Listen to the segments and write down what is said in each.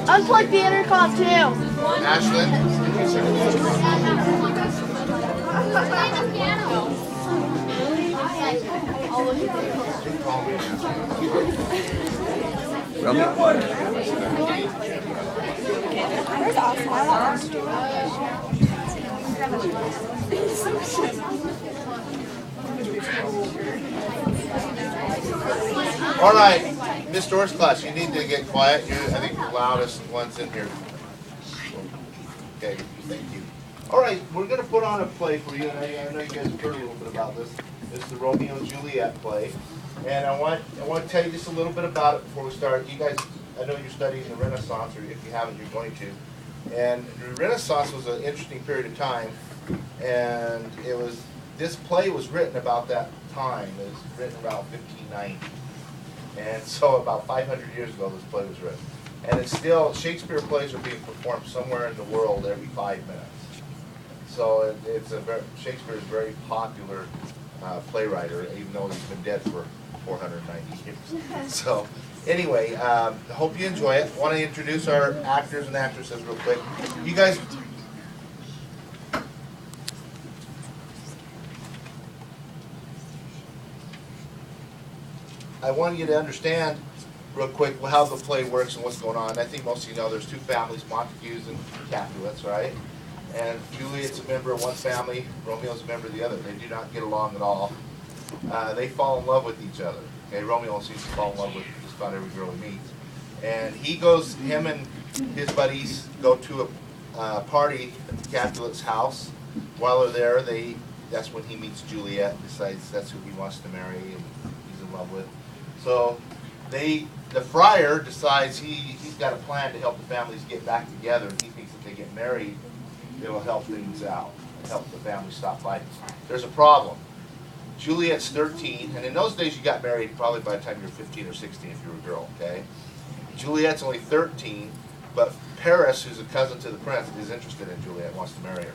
Unplug the intercom too. Ashlyn? Where's Austin? I want Austin to do All right, mr.orrs class, you need to get quiet. You're, I think, the loudest ones in here. Okay, thank you. All right, we're going to put on a play for you. And I know you guys have heard a little bit about this. It's the Romeo Juliet play. And I want to tell you just a little bit about it before we start. You guys, I know you're studying the Renaissance, or if you haven't, you're going to. And the Renaissance was an interesting period of time. And this play was written about that time. It was written around 1590. And so about 500 years ago, this play was written. And it's still, Shakespeare plays are being performed somewhere in the world every 5 minutes. So Shakespeare is a very popular playwright, even though he's been dead for 490 years. So anyway, I hope you enjoy it. I want to introduce our actors and actresses real quick. You guys... I want you to understand real quick how the play works and what's going on. I think most of you know there's two families, Montagues and Capulets, right? And Juliet's a member of one family, Romeo's a member of the other. They do not get along at all. They fall in love with each other. Okay, Romeo seems to fall in love with just about every girl he meets. And him and his buddies go to a party at the Capulet's house. While they're there, that's when he meets Juliet, decides that's who he wants to marry and he's in love with. So the friar decides he's got a plan to help the families get back together, and he thinks if they get married, it'll help things out, and help the family stop fighting. There's a problem. Juliet's 13, and in those days you got married probably by the time you were 15 or 16 if you were a girl, okay? Juliet's only 13, but Paris, who's a cousin to the prince, is interested in Juliet and wants to marry her.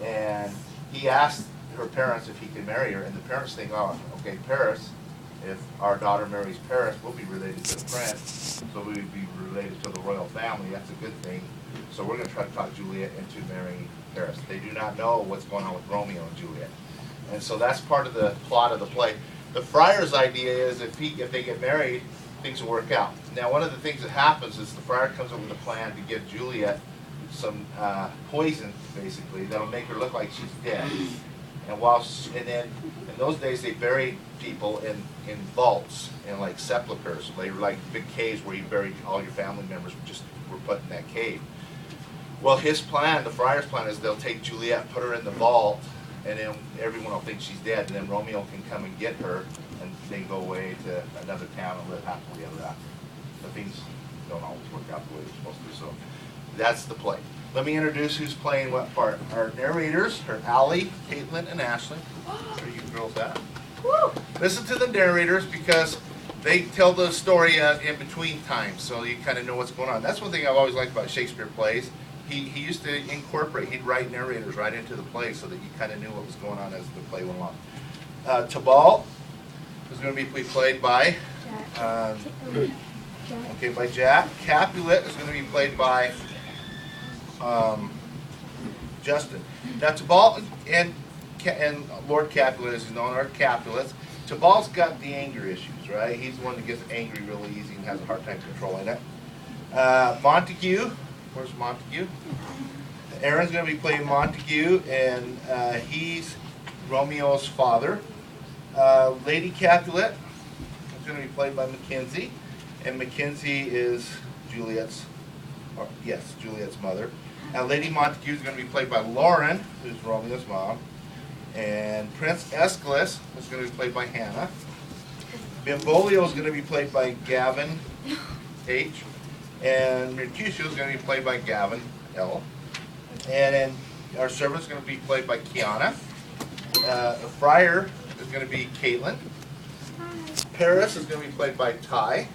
And he asked her parents if he could marry her, and the parents think, oh, okay, Paris, if our daughter marries Paris, we'll be related to the prince, so we would be related to the royal family. That's a good thing. So we're going to try to talk Juliet into marrying Paris. They do not know what's going on with Romeo and Juliet. And so that's part of the plot of the play. The friar's idea is if they get married, things will work out. Now, one of the things that happens is the friar comes up with a plan to give Juliet some poison, basically, that'll make her look like she's dead. And then in those days they buried people in vaults, in like sepulchers. They were like big caves where you buried all your family members were put in that cave. Well, his plan, the friar's plan, is they'll take Juliet, put her in the vault, and then everyone will think she's dead, and then Romeo can come and get her, and they go away to another town and live happily ever after. But things don't always work out the way they're supposed to. So that's the play. Let me introduce who's playing what part. Our narrators are Allie, Caitlin, and Ashley. Where are you girls at? Listen to the narrators because they tell the story in between times, so you kind of know what's going on. That's one thing I've always liked about Shakespeare plays. He used to incorporate, he'd write narrators right into the play so that you kind of knew what was going on as the play went along. Tybalt is going to be played by Jack. Capulet is going to be played by Justin. Now Tybalt and Lord Capulet, as he's known, are Capulets. Tybalt's got the anger issues, right? He's the one that gets angry really easy and has a hard time controlling it. Montague, where's Montague? Aaron's going to be playing Montague, and he's Romeo's father. Lady Capulet is going to be played by Mackenzie, and Mackenzie is Juliet's mother. Now, Lady Montague is going to be played by Lauren, who's Romeo's mom. And Prince Aeschylus is going to be played by Hannah. Benvolio is going to be played by Gavin H. And Mercutio is going to be played by Gavin L. And then our servant is going to be played by Kiana. The friar is going to be Caitlin. Paris is going to be played by Ty.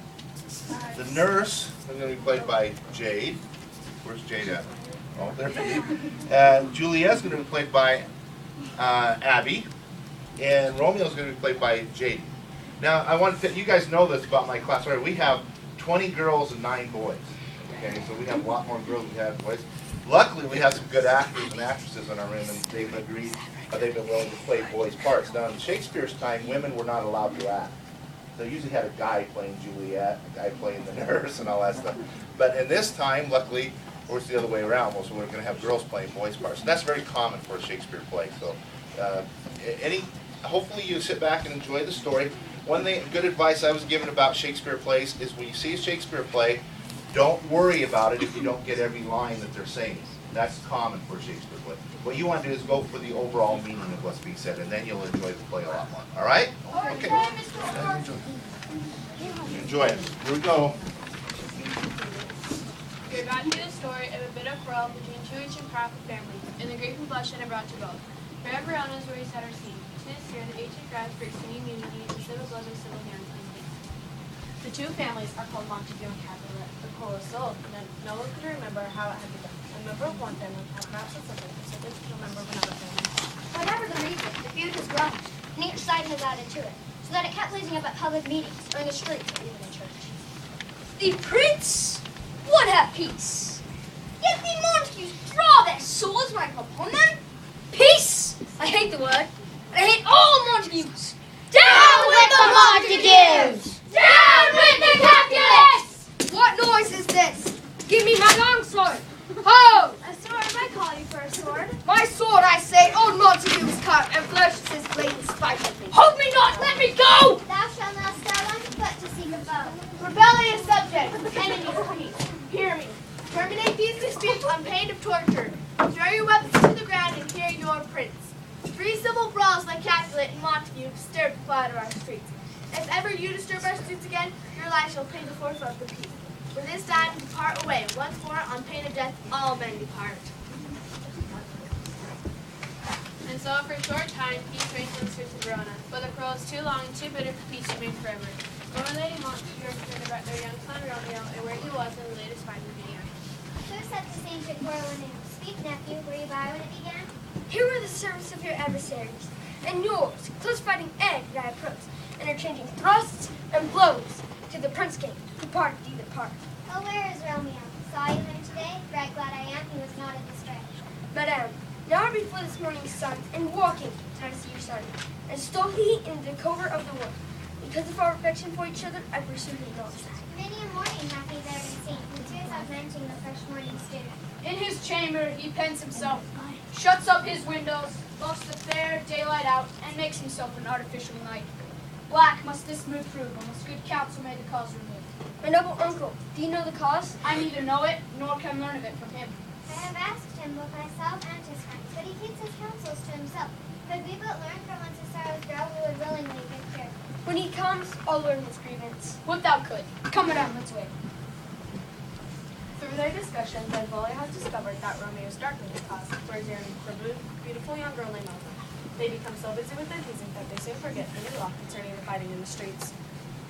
The nurse is going to be played by Jade. Where's Jade at? Oh, there. Juliet is going to be played by Abby. And Romeo is going to be played by Jade. Now, I want to you guys know this about my class. Right? We have 20 girls and 9 boys. Okay, so we have a lot more girls than we have boys. Luckily, we have some good actors and actresses in our room, and they've agreed, they've been willing to play boys' parts. Now, in Shakespeare's time, women were not allowed to act. They usually had a guy playing Juliet, a guy playing the nurse, and all that stuff. But in this time, luckily, or it's the other way around. So we're going to have girls playing boys' parts. And that's very common for a Shakespeare play. So, hopefully, you sit back and enjoy the story. One thing, good advice I was given about Shakespeare plays is when you see a Shakespeare play, don't worry about it if you don't get every line that they're saying. That's common for a Shakespeare play. What you want to do is go for the overall meaning of what's being said, and then you'll enjoy the play a lot more. All right? Okay. Enjoy it. Here we go. We're about to hear the story of a bit of quarrel between two rich and powerful families, and the grief and bloodshed it brought to both. Fair Verona is where we set our scene. To this year, the ancient grounds for extending unity and civil blood of civil hands and things. The two families are called Montague and Capulet. The quarrel was so open that no one could remember how it had begun. A member of one family had perhaps a sibling to a member of another family. Whatever the reason, the feud has grown, and each side has added to it, so that it kept blazing up at public meetings, or in the streets, or even in church. The prince would have peace, yet the Montagues draw their swords right upon them. Peace! I hate the word, and I hate all Montagues. Down with the Montagues! Down with the Capulets! What noise is this? Give me my long sword. Ho! A sword, I call you for a sword. My sword, I say, old Montague is cut and flourishes his blade in spite of me. Hold me not, let me go! Thou shalt not stir on foot to seek a foe. Rebellious subjects, enemies of peace, hear me. Terminate these disputes on pain of torture. Throw your weapons to the ground and hear your prince. Three civil brawls like Capulet and Montague disturb the quiet of our streets. If ever you disturb our streets again, your life shall pay the forfeit of the peace. For this time, depart away. Once more, on pain of death, all men depart. And so, for a short time, peace reigns on the streets of Verona. But the quarrel is too long and too bitter for peace to remain forever. Lord and Lady Montague are concerned about their young son Romeo and where he was when the latest fighting began. Who set this ancient quarrel anew? Speak, nephew, were you by when it began? Here were the servants of your adversaries, and yours, close fighting end I approach, interchanging thrusts and blows, till the prince came, who parted either part. Oh, where is Romeo? Saw you him today? Right glad I am, he was not in astray. Madame, now before this morning's sun, and walking, did I see your son, and stole he into the covert of the wood. Because of our affection for each other, I pursued him not aside. Many a morning hath he there been seen, the tears augmenting the fresh morning's dew. In his chamber he pens himself, shuts up his windows, lets the fair daylight out, and makes himself an artificial night. Black must this mood prove, unless good counsel may the cause remove. My noble uncle, do you know the cause? I neither know it, nor can learn of it from him. I have asked him both myself and his friends, but he keeps his counsels to himself. Could we but learn from whence his sorrows grow, we would willingly give cure. When he comes, I'll learn his grievance. Would thou could. Come, madame, let's wait. Through their discussions, Benvolio has discovered that Romeo is darkly his cause, whereas the beautiful young girl named Elsa. They become so busy with their teasing that they soon forget the new law concerning the fighting in the streets.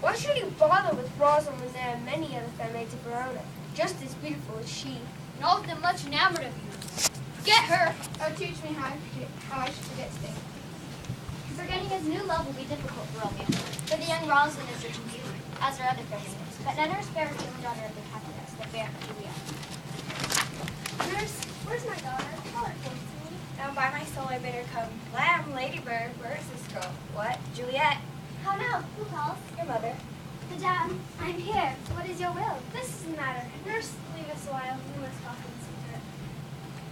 Why should you bother with Rosalind when there are many other femmes of Verona, just as beautiful as she? And all of them much enamored of you. Get her! Oh, teach me how I should forget things. Forgetting his new love will be difficult for Romeo, for the young Rosalind is rich in beauty, as are other fair sisters, but none are spared the only daughter of the Capulets, the fair Juliet. Nurse, where's my daughter? Call her close to me. Now by my soul I bid her come. Lamb, ladybird, where is this girl? What? Juliet. How now? Who calls? Your mother. Madame, I'm here. What is your will? This is the matter. Nurse, leave us a while. We must talk in secret.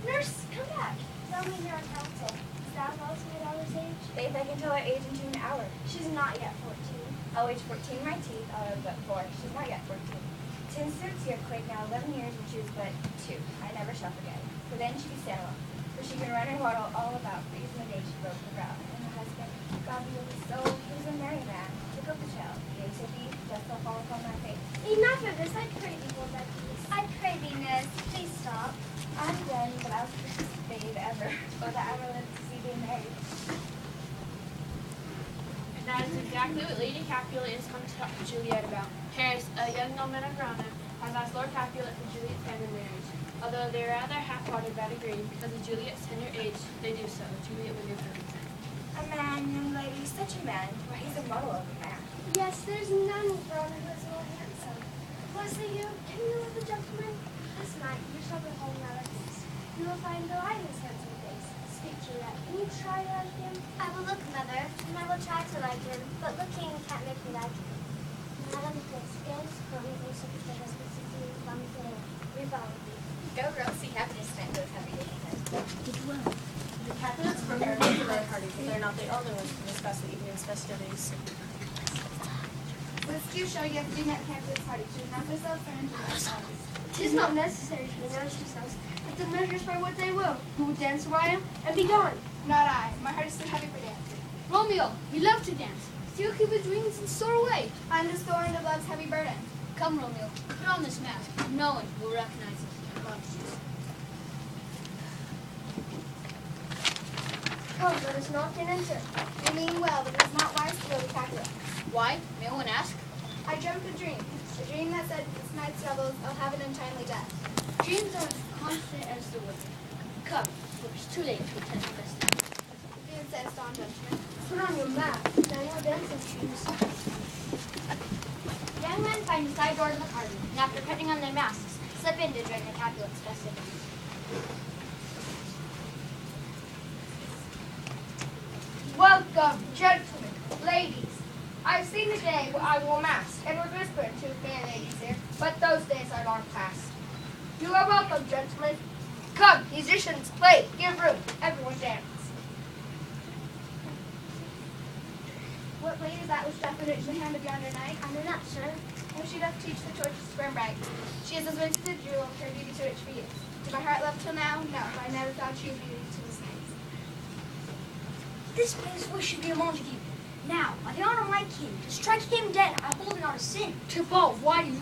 Nurse, come back. Tell me your counsel. Is thou also my daughter's age? Faith, I can tell her age into an hour. She's not yet 14. I'll age 14 my teeth, I'll have but 4. She's not yet 14. Since the earthquake now 11 years when she was but 2. I never shall forget. For then she be Sarah, for she can run and waddle all about. For even the day she broke the ground. And her husband, God be with his soul, he was a merry man. Took up the child. Yea, so be, dust shall fall upon my face. Enough of this. I pray thee, hold thy peace. I pray thee, nurse. Please stop. I'm then, but I'll babe ever, or that I will live to see thee married. And that is exactly what Lady Capulet is come to talk to Juliet about. Paris, a young nobleman of Verona, has asked Lord Capulet for Juliet's hand in marriage. Although they are rather half-hearted about agreeing, because of Juliet's tender age, they do so. Juliet will give her consent. A man, young lady, such a man. Why, he's a model of a man. Yes, there's none in Verona who is more handsome. Was it you? Can you love a gentleman? You will find Deligh's handsome face. Speak, Juliet. Can you try to like him? I will look, Mother, and I will try to like him, but looking can't make me like him. Madam, please, girls, come and so that us to see from the rebound. Go girls, see happiness spend those happy days ahead. The Catholics prepare for their party, but they're not the only ones to discuss the evening's festivities. Let's do show you have to do at Catholic party to announce ourselves for enjoyment. It is not necessary to announce yourselves. Let the measures by what they will. Who will dance a while and be gone. Not I. My heart is too heavy for dancing. Romeo, you love to dance. Still keep his wings and soar away. I'm just storing the love's heavy burden. Come, Romeo, put on this mask. No one will recognize us. Come, let us knock and enter. You mean well, but it is not wise to go to Catholic. Why? May one ask? I dreamt a dream that said this night's revels, I'll have an untimely death. Dreams are as constant as the wind. Come, for it's too late to attend the festival. Be incensed on, gentlemen. Put on your mask. Now your dancing shoes. Young men find the side door of the party, and after putting on their masks, slip in to join the Capulet's festivities. Welcome, gentlemen, ladies. I've seen the day where I wore masks and was whispering to fair ladies here, but those days are long past. You are welcome, gentlemen. Come, musicians, play, give room, everyone dance. What lady is that which doth richly handed yonder knight? I know not, sir. Oh, she doth teach the torches to burn bright. She is as rich as a jewel, her beauty too rich for you. Did my heart love till now? No, for I never thought you beauty to this night. This place wish should be a Montague. Now, by the honor of my king, to strike him dead, I hold it not a sin. To bow, why do you